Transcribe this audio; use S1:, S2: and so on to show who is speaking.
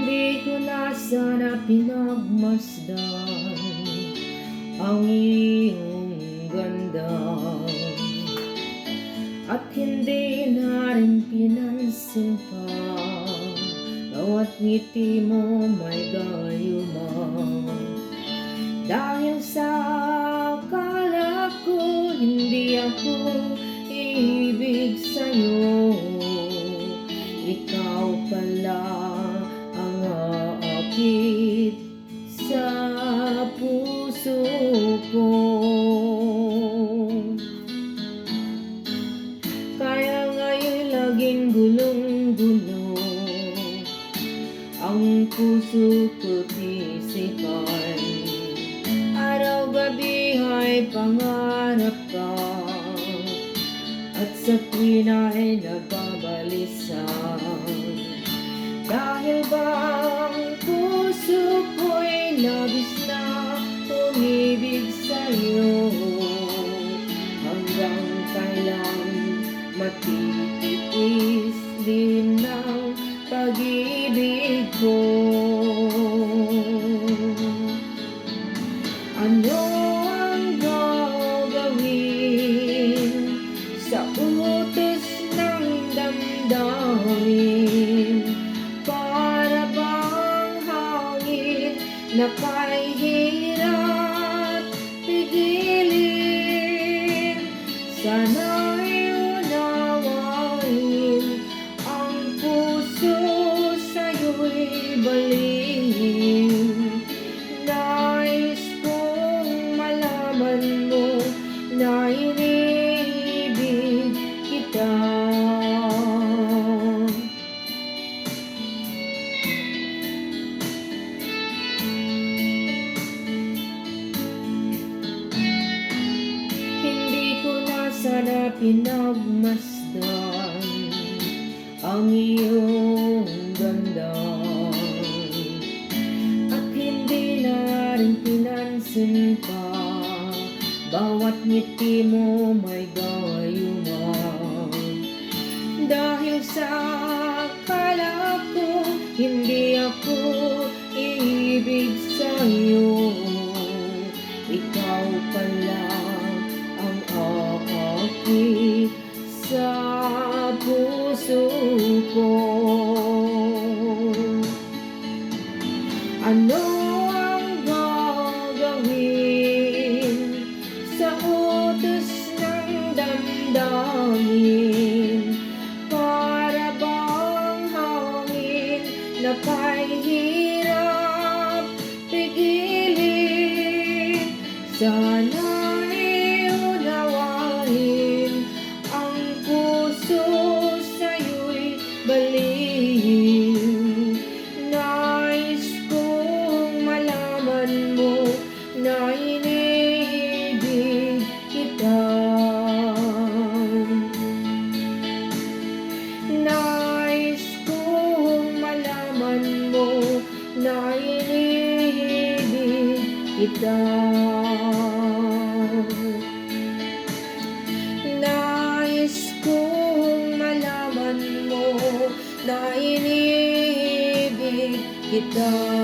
S1: Hindi ko na sana pinagmasdan ang iyong ganda, at hindi na rin pinansin pa bawat ngiti mo may gayuma. Dahil sa akala ko hindi ako ibig sa'yo, ikaw pala ang aakit sa puso ko. Kaya ngayon laging gulong-gulo ang puso ko't isipan. Araw-gabi ay pangarap ka, at sa tuwin ay nagbabalisa. Dahil ba ang puso ko'y labis na umibig sa'yo, hanggang kailan matitiis din ang pag-ibig ko. Ano ang gagawin sa utos ng damdamin? Para bang hangin na kahirap pigilin? Sana'y unawain ang puso sa'yo'y balhin. Nais kong malaman mo na iniibig kita. Hindi ko na sana pinagmasdan ang iyong ganda, at hindi na rin pinansin pa bawat ngiti mo may gayuma. Dahil sa akala ko hindi ako ibig sa'yo, ikaw pala ang aakit sa puso ko. Ano ang gagawin sa utos ng damdamin? Para bang hangin na kahirap pigilin? Sana'y unawain ang puso sa'yo'y balhin. Nais kong malaman mo na iniibig kita. Nais kong malaman mo na iniibig kita. Nais kong malaman mo na iniibig kita.